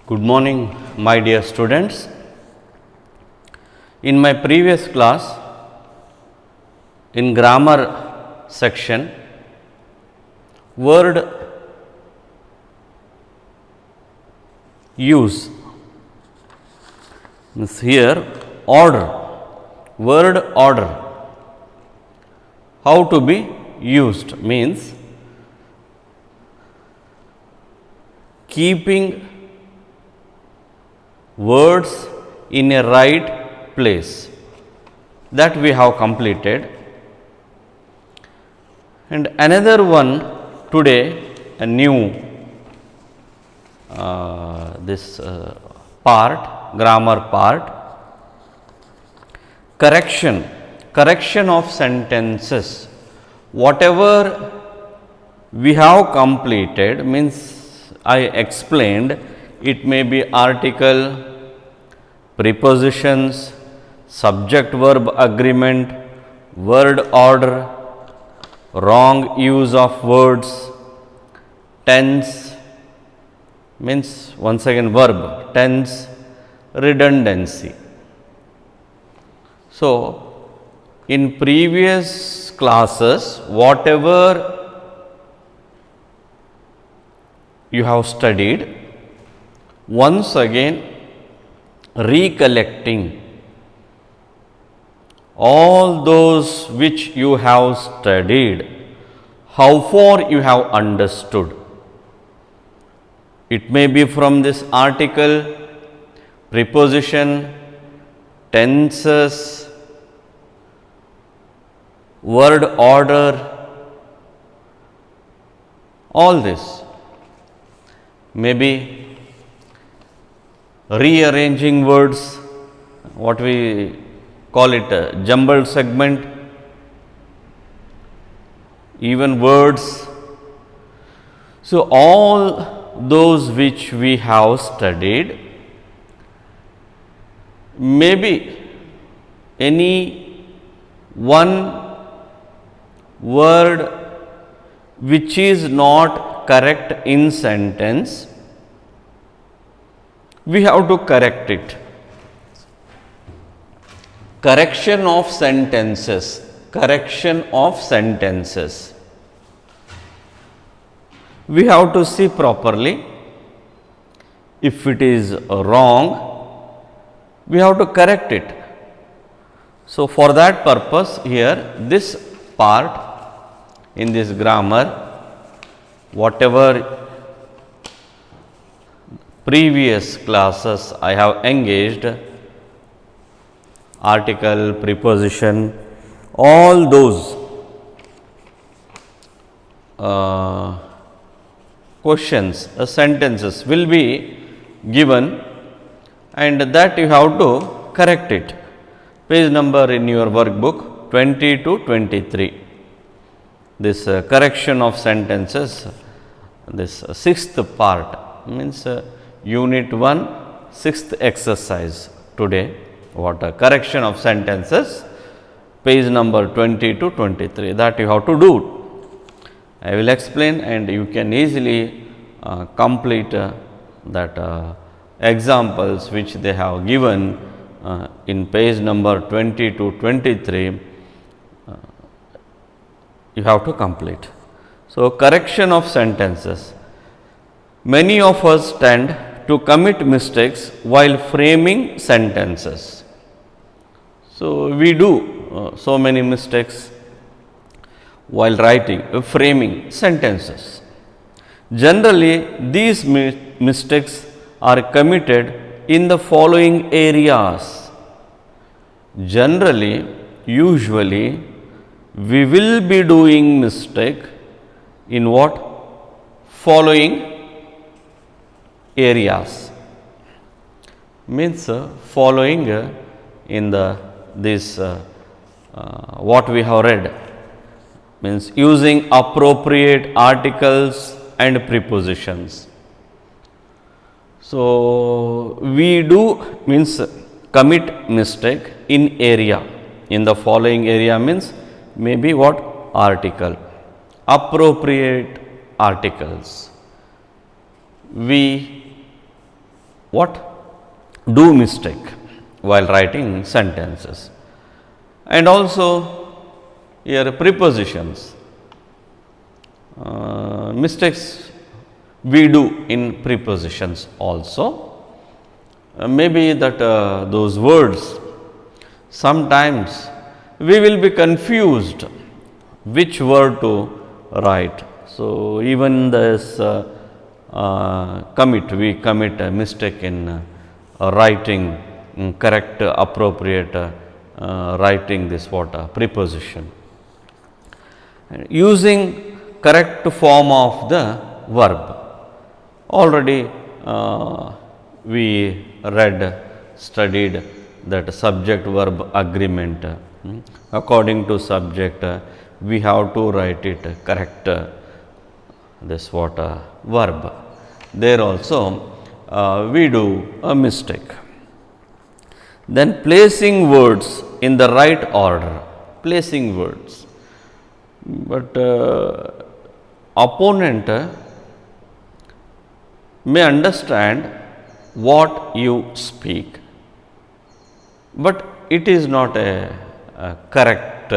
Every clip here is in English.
Good morning, my dear students. In my previous class, in grammar section, word use means here order, word order, how to be used means keeping words in a right place, that we have completed. And another one today, a new grammar part, correction of sentences. Whatever we have completed means I explained, it may be article, prepositions, subject verb agreement, word order, wrong use of words, tense means once again verb, tense, redundancy. So, in previous classes, whatever you have studied, once again recollecting all those which you have studied, how far you have understood. It may be from this article, preposition, tenses, word order, all this. Maybe rearranging words, what we call it a jumbled segment, even words. So, all those which we have studied, maybe any one word which is not correct in sentence, we have to correct it. Correction of sentences. We have to see properly. If it is wrong, we have to correct it. So, for that purpose here, this part in this grammar, whatever previous classes I have engaged, article, preposition, all those questions, sentences will be given, and that you have to correct it. Page number in your workbook 20 to 23. This correction of sentences, this sixth part means unit 1, sixth exercise today. What a correction of sentences, page number 20 to 23, that you have to do. I will explain and you can easily complete that examples which they have given in page number 20 to 23, you have to complete. So, correction of sentences. Many of us tend to commit mistakes while framing sentences. So, we do so many mistakes while writing, framing sentences. Generally, these mistakes are committed in the following areas. Usually, we will be doing mistake in what? Following areas. Means following in this what we have read, means using appropriate articles and prepositions. So, we do means commit mistake in area, in the following area means maybe what? Article, appropriate articles. We what do mistake while writing sentences. And also here prepositions, mistakes we do in prepositions also. Maybe that those words, sometimes we will be confused which word to write. So, even this we commit a mistake in writing correct appropriate writing this preposition, using correct form of the verb. Already we studied that subject verb agreement. According to subject, we have to write it correct this verb. There also we do a mistake. Then placing words in the right order, placing words, but opponent may understand what you speak, but it is not a correct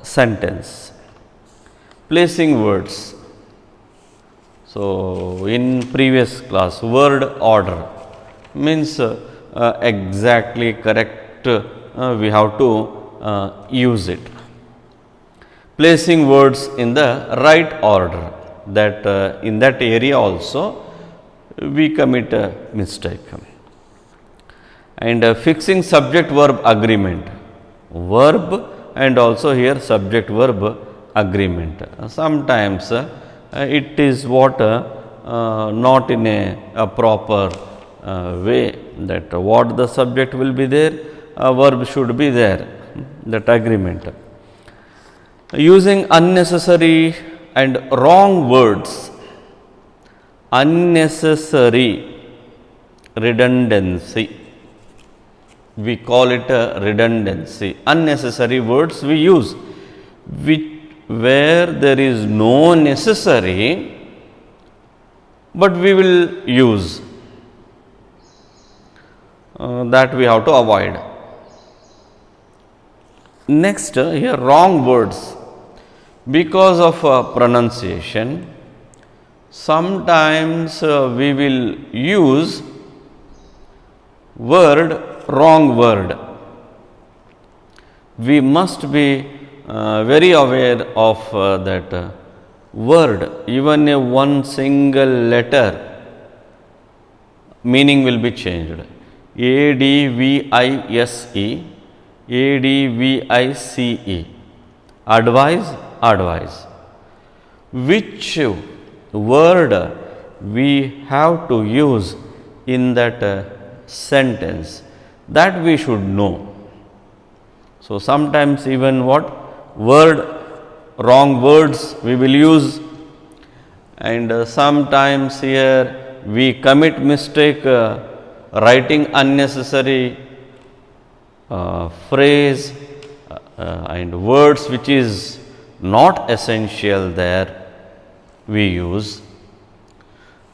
sentence. Placing words. So, in previous class, word order means exactly correct, we have to use it. Placing words in the right order, that in that area also we commit a mistake. And fixing subject verb agreement, verb and also here subject verb agreement. Sometimes it is not in a proper way, that what the subject will be there, verb should be there, that agreement. Using unnecessary and wrong words, unnecessary, redundancy, we call it a redundancy. Unnecessary words we use, where there is no necessary, but we will use, that we have to avoid. Next, here wrong words, because of pronunciation, sometimes we will use wrong word. We must be very aware of that word. Even one single letter, meaning will be changed. ADVISE, ADVICE, advise. Which word we have to use in that sentence, that we should know. So, sometimes even wrong words we will use, and sometimes here we commit mistake writing unnecessary phrase and words which is not essential there we use.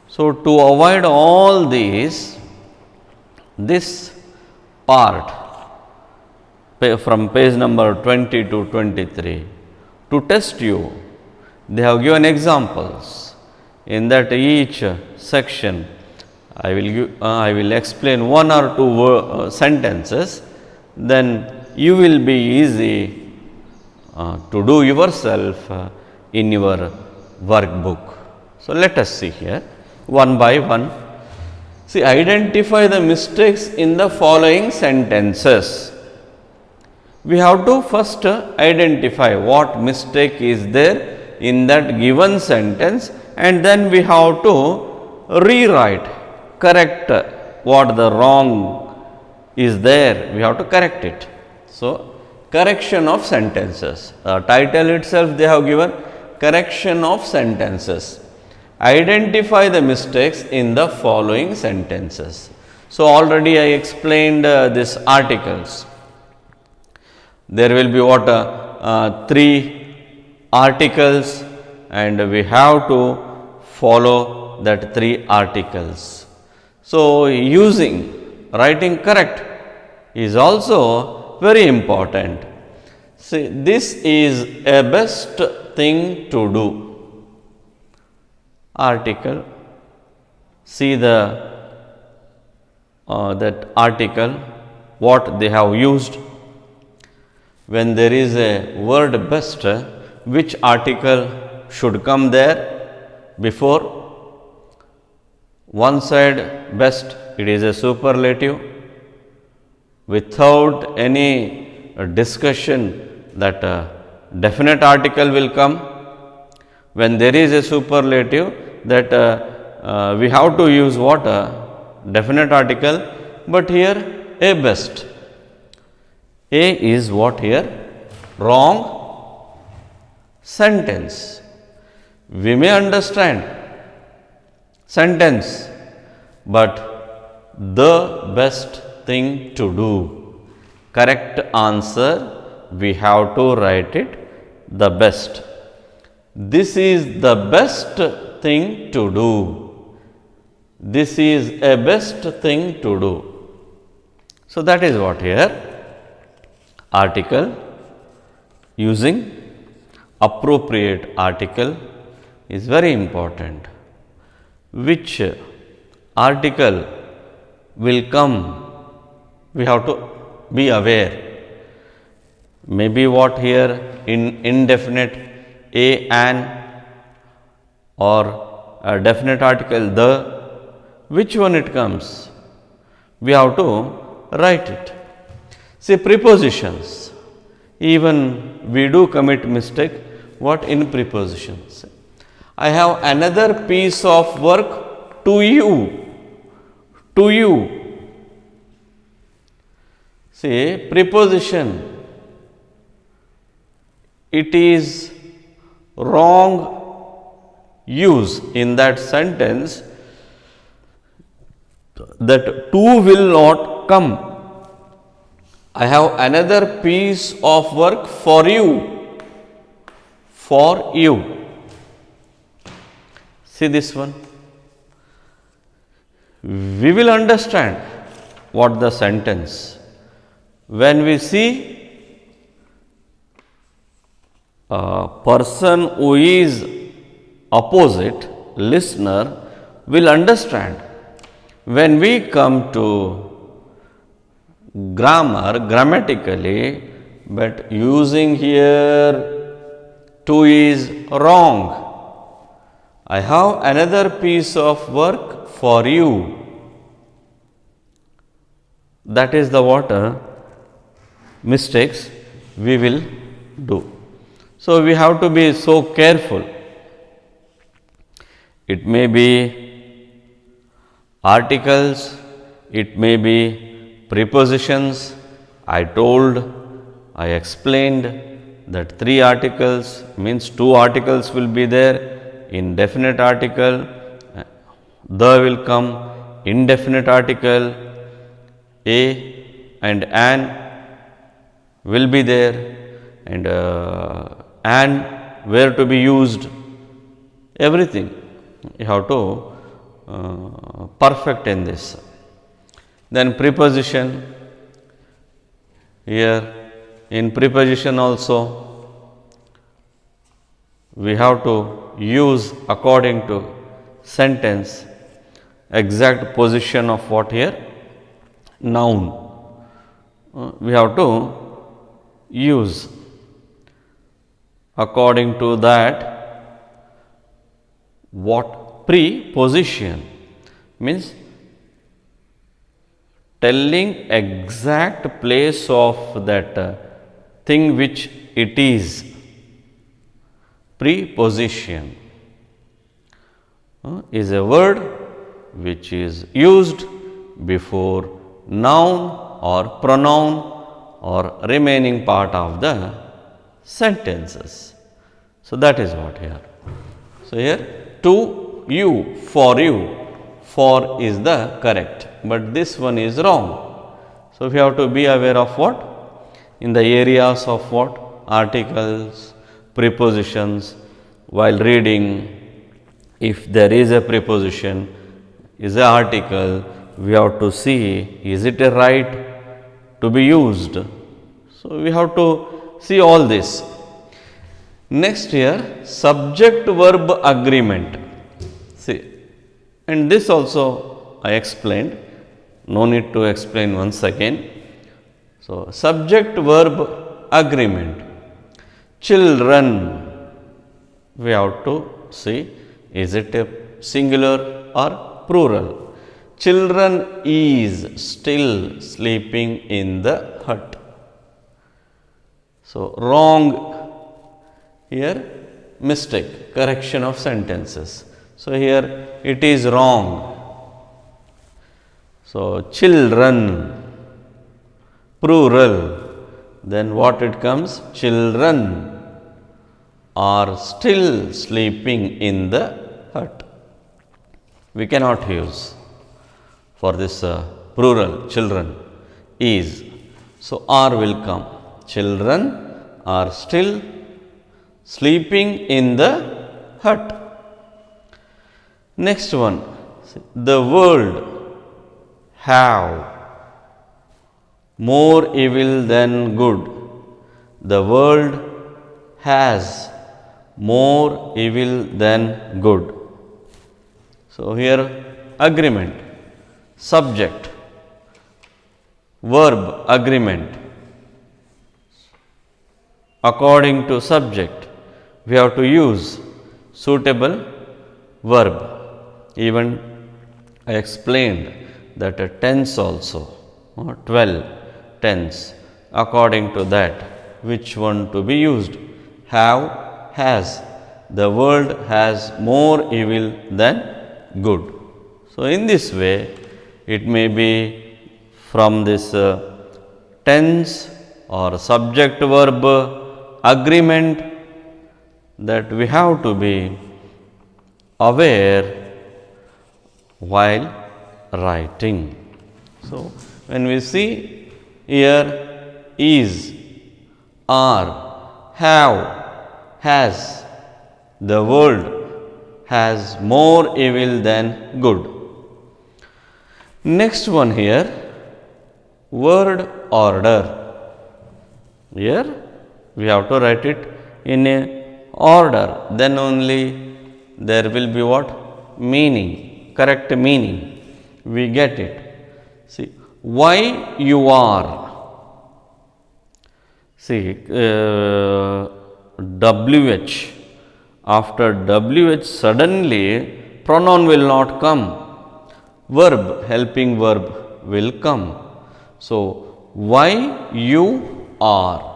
So, to avoid all this part from page number 20 to 23, to test you, they have given examples. In that each section, I will explain one or two sentences, then you will be easy to do yourself in your workbook. So, let us see here one by one. See, identify the mistakes in the following sentences. We have to first identify what mistake is there in that given sentence, and then we have to rewrite, correct what the wrong is there, we have to correct it. So, correction of sentences. Title itself they have given correction of sentences. Identify the mistakes in the following sentences. So, already I explained these articles. There will be 3 articles, and we have to follow that 3 articles. So, writing correct is also very important. See, this is a best thing to do. Article, see that article, what they have used. When there is a word best, which article should come there before? One side best, it is a superlative. Without any discussion, that definite article will come. When there is a superlative, that we have to use what? Definite article, but here a best. A is what here? Wrong sentence. We may understand sentence, but the best thing to do. Correct answer, we have to write it the best. This is the best thing to do. This is a best thing to do. So, that is what here. Article, using appropriate article is very important. Which article will come, we have to be aware. Maybe what here in indefinite, a, an, or a definite article, the, which one it comes? We have to write it. See, prepositions, even we do commit mistake. What in prepositions? I have another piece of work to you. To you. See, preposition, it is wrong use in that sentence, that to will not come. I have another piece of work for you. For you. See this one. We will understand what the sentence. When we see a person who is opposite, listener will understand. When we come to grammar, grammatically, but using here to is wrong. I have another piece of work for you. That is the what mistakes we will do. So, we have to be so careful. It may be articles, it may be prepositions. I explained that 3 articles means 2 articles will be there. Indefinite article, the will come, indefinite article, a and an will be there, and where to be used, everything you have to perfect in this. Then preposition, here in preposition also we have to use according to sentence exact position of what here? Noun. We have to use according to that what preposition means telling exact place of that thing which it is. Preposition is a word which is used before noun or pronoun or remaining part of the sentences. So, that is what here. So, here to you, for is the correct, but this one is wrong. So, we have to be aware of what? In the areas of what? Articles, prepositions. While reading, if there is a preposition, is an article, we have to see is it a right to be used. So, we have to see all this. Next here, subject verb agreement. See, and this also I explained, no need to explain once again. So, subject verb agreement. Children, we have to see is it a singular or plural. Children is still sleeping in the hut. So, wrong here, mistake, correction of sentences. So, here it is wrong. So, children, plural, then what it comes? Children are still sleeping in the hut. We cannot use for this plural, children is. So, are will come. Children are still sleeping in the hut. Next one, the world have more evil than good. The world has more evil than good. So, here agreement, subject, verb agreement. According to subject, we have to use suitable verb. Even I explained that a tense also, 12 tense, according to that, which one to be used? Have, has. The world has more evil than good. So, in this way, it may be from this tense or subject verb agreement that we have to be aware while writing. So, when we see here is, are, have, has, the world has more evil than good. Next one here, word order. Here we have to write it in a order, then only there will be what? Meaning, correct meaning, we get it. See, why you are, see WH, after WH suddenly pronoun will not come, verb, helping verb will come. So, why you are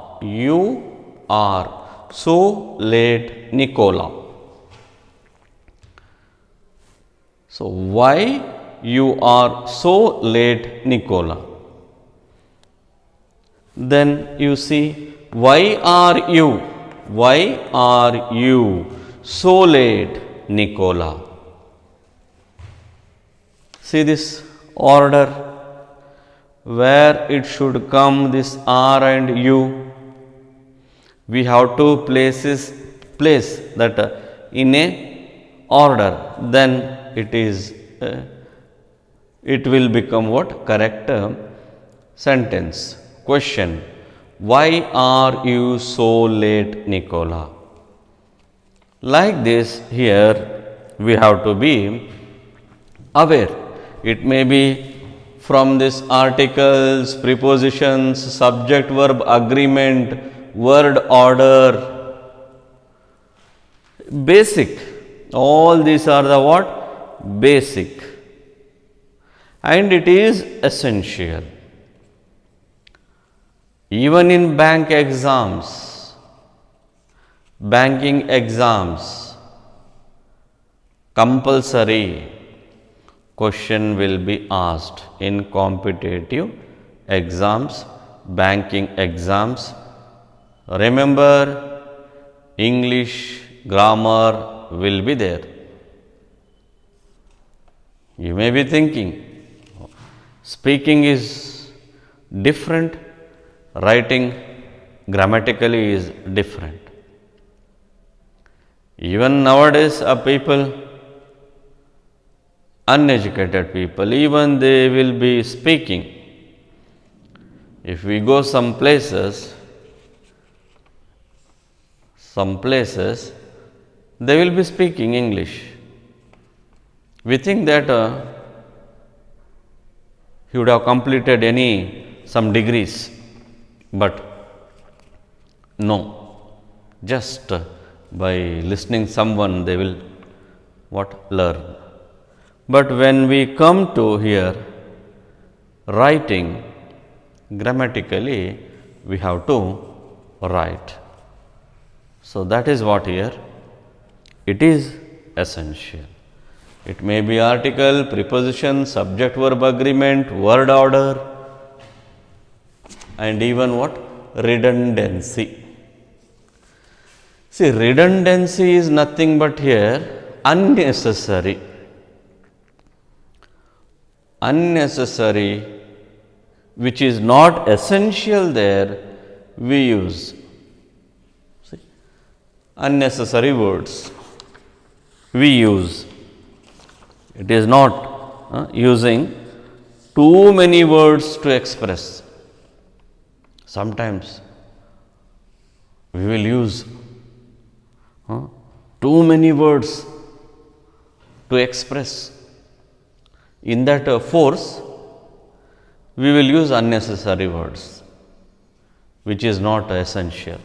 so late, Nicola. So, why you are so late, Nicola? Then you see, why are you so late, Nicola? See this order, where it should come this are and you. We have to place that in a order, then it is it will become what? Correct sentence. Question, why are you so late, Nicola? Like this, here we have to be aware. It may be from this articles, prepositions, subject verb agreement, word order, basic. All these are the what? Basic. And it is essential. Even in banking exams, compulsory question will be asked in competitive exams, banking exams. Remember, English grammar will be there. You may be thinking, speaking is different, writing grammatically is different. Even nowadays, people uneducated people, even they will be speaking. If we go some places, they will be speaking English. We think that he would have completed some degrees, but no, just by listening someone they will learn. But when we come to here writing, grammatically we have to write. So that is what here it is essential. It may be article, preposition, subject verb agreement, word order, and even redundancy. See, redundancy is nothing but here unnecessary. Unnecessary, which is not essential there, we use. See, unnecessary words we use. It is not using too many words to express. Sometimes we will use too many words to express. In that force, we will use unnecessary words, which is not essential.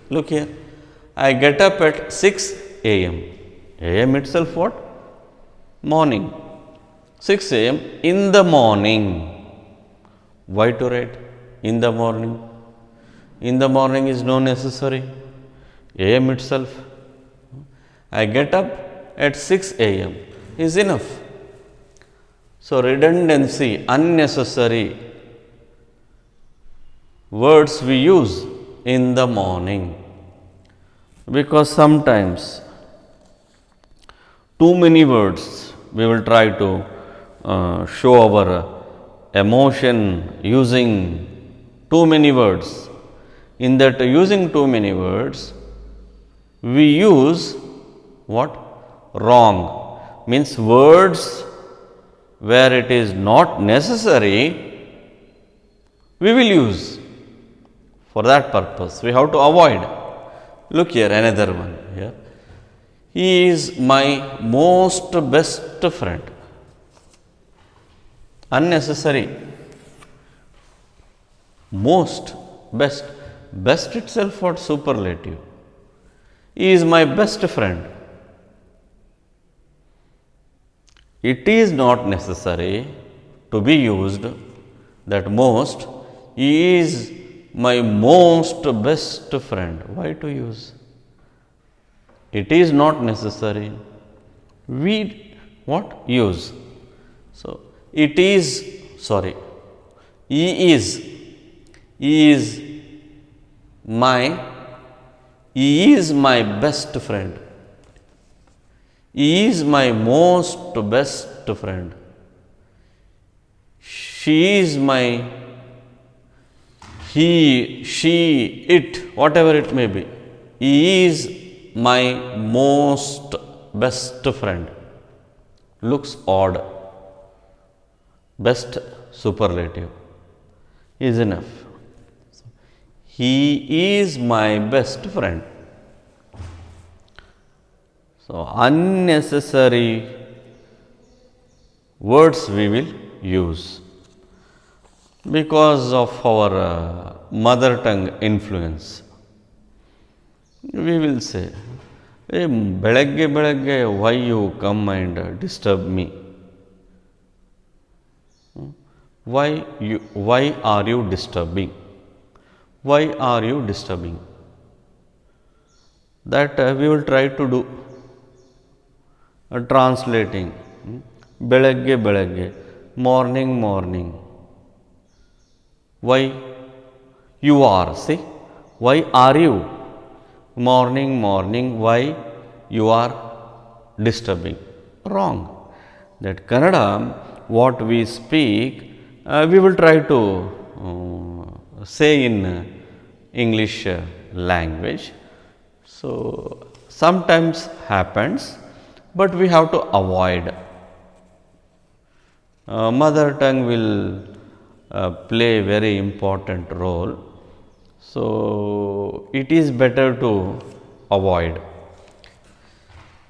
Look here, I get up at 6 a.m. a.m. itself what? Morning. 6 a.m. in the morning. Why to write in the morning? In the morning is no necessary. a.m. itself. I get up at 6 a.m. is enough. So, redundancy, unnecessary words we use in the morning, because sometimes too many words we will try to show our emotion using too many words. In that using too many words, we use wrong, means words where it is not necessary, we will use for that purpose. We have to avoid. Look here, another one here. He is my most best friend. Unnecessary. Most, best. Best itself what? Superlative. He is my best friend. It is not necessary to be used that most. He is my most best friend. Why to use? It is not necessary. We use. So, it is, sorry, he is my best friend. He is my most best friend. She is my, he, she, it, whatever it may be. He is my most best friend. Looks odd. Best superlative is enough. He is my best friend. So, unnecessary words we will use because of our mother tongue influence. We will say, hey, belagge, why you come and disturb me? Why are you disturbing? Why are you disturbing? That we will try to do. Translating. Belagge, morning. Why you are? See, why are you? Morning, why you are disturbing? Wrong. That Kannada, what we speak, we will try to say in English language. So, sometimes happens, but we have to avoid. mother tongue will play a very important role. So, it is better to avoid.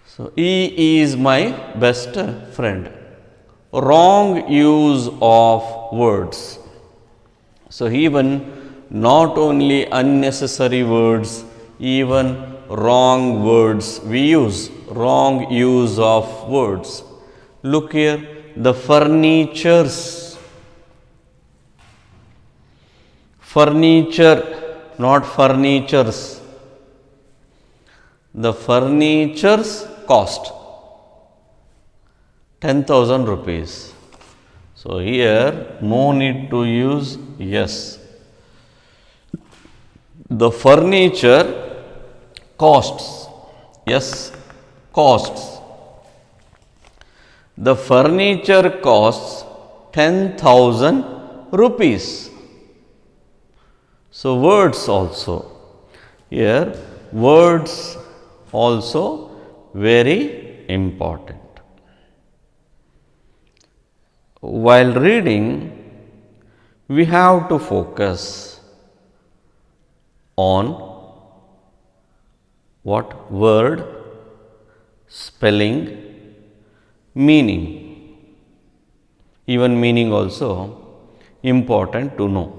So, he is my best friend. Wrong use of words. So, even not only unnecessary words, even wrong words we use, wrong use of words. Look here, the furnitures. Furniture, not furnitures. The furnitures cost 10,000 rupees. So, here no need to use yes. The furniture costs, yes, costs. The furniture costs 10,000 rupees. So, words also, here words also very important. While reading, we have to focus on what? Word, spelling, meaning. Even meaning also important to know.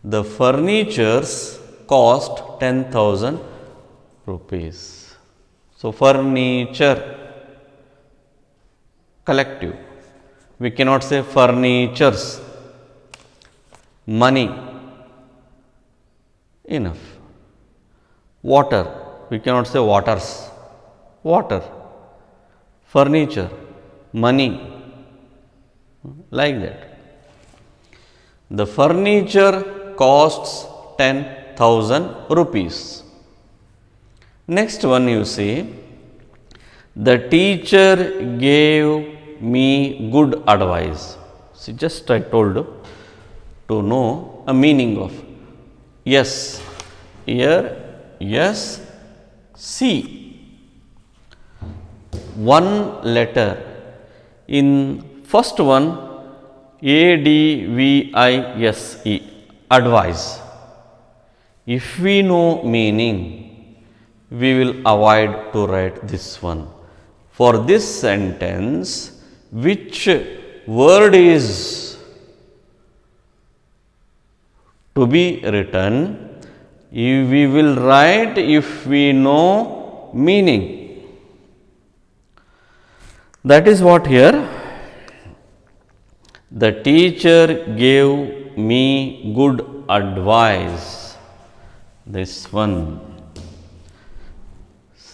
The furnitures cost 10,000 rupees. So, furniture, collective. We cannot say furnitures. Money, enough. Water, we cannot say waters. Water, furniture, money, like that. The furniture costs 10,000 rupees. Next one you see, the teacher gave me good advice. See, just I told you to know a meaning of yes. Here, yes, see. One letter in first one, ADVISE, advise. If we know meaning, we will avoid to write this one. For this sentence, which word is to be written, we will write if we know meaning. That is what here, the teacher gave me good advice. This one.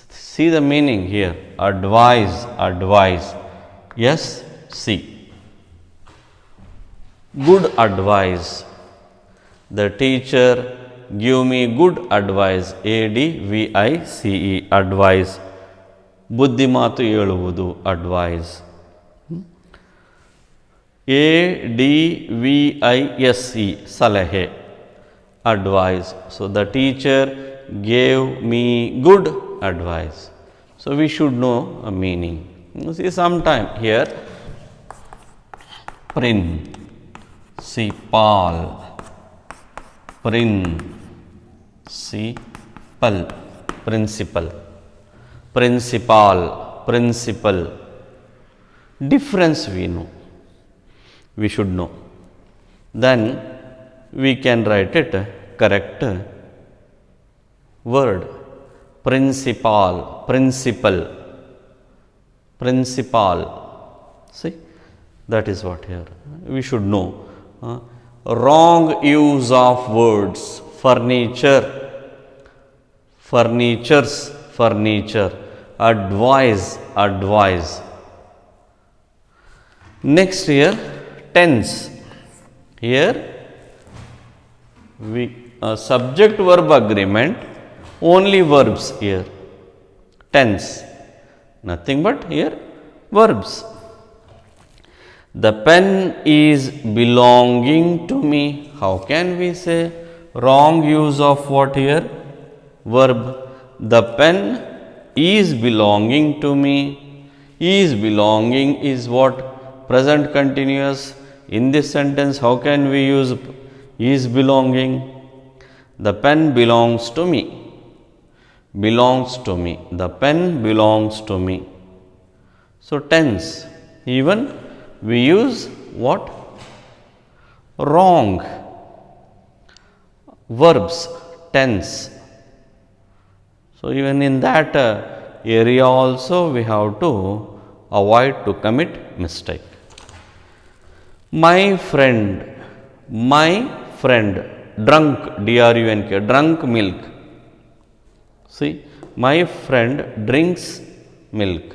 See the meaning here, advise, advice. Yes, see. Good advice. The teacher give me good advice. ADVICE, advice. ಬುದ್ಧಿ ಮಾತು ಹೇಳುವುದು, advice. ADVISE, ಸಲಹೆ, advice. So, the teacher gave me good advice. So, we should know a meaning. You see, sometime here, principal, principal, principal, principal, principal. Difference we know, we should know. Then we can write it correct word. Principal, principal, principal. See, that is what here we should know. Wrong use of words. Furniture, furnitures, furniture. Advise, advise. Next here, tense. Here we subject verb agreement, only verbs here. Tense, nothing but here verbs. The pen is belonging to me. How can we say? Wrong use of what here? Verb. The pen is belonging to me. Is belonging is what? present continuous. In this sentence, how can we use is belonging? The pen belongs to me. Belongs to me. The pen belongs to me. So, tense. Even we use what? Wrong. Verbs, tense. So, even in that area also we have to avoid to commit mistake. My friend, drunk, D-R-U-N-K, drunk milk. See, my friend drinks milk.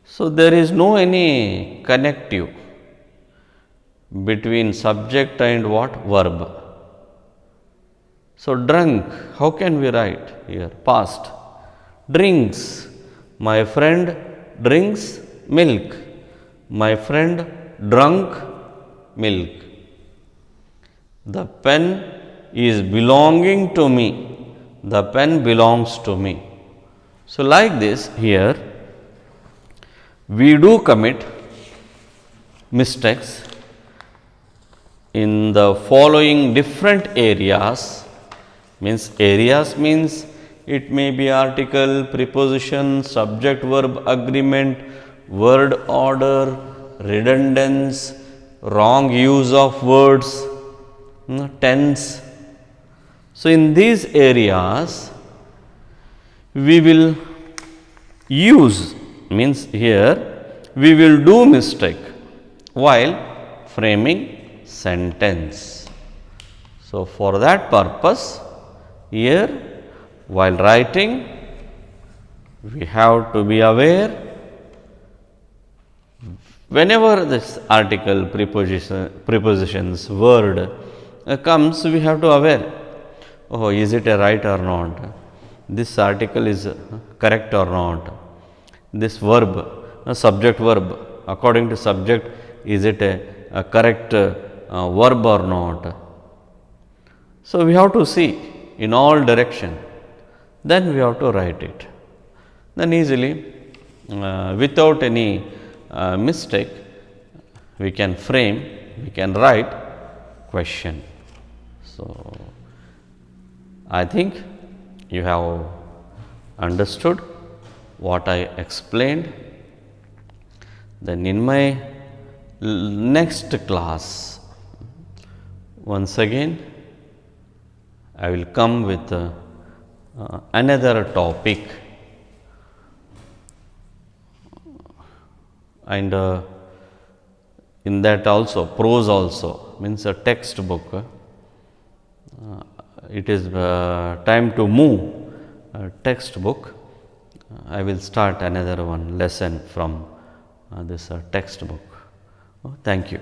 So, there is no any connective between subject and what? Verb. So, drunk, how can we write here? Past. Drinks, my friend drinks milk. My friend drunk milk. The pen is belonging to me. The pen belongs to me. So, like this here we do commit mistakes in the following different areas. Means it may be article, preposition, subject verb agreement, word order, redundance, wrong use of words, tense. So, in these areas we will use, means here we will do mistake while framing sentence. So, for that purpose here while writing we have to be aware whenever this article, prepositions, word comes, we have to aware, oh, is it a right or not? This article is correct or not? This verb, subject verb, according to subject, is it a correct verb or not? So, we have to see in all direction, then we have to write it. Then easily, without any mistake, we can frame, we can write question. So, I think you have understood what I explained. Then in my next class, once again I will come with another topic, and in that also prose also, means a textbook. It is time to move textbook. I will start another one lesson from this textbook. Thank you.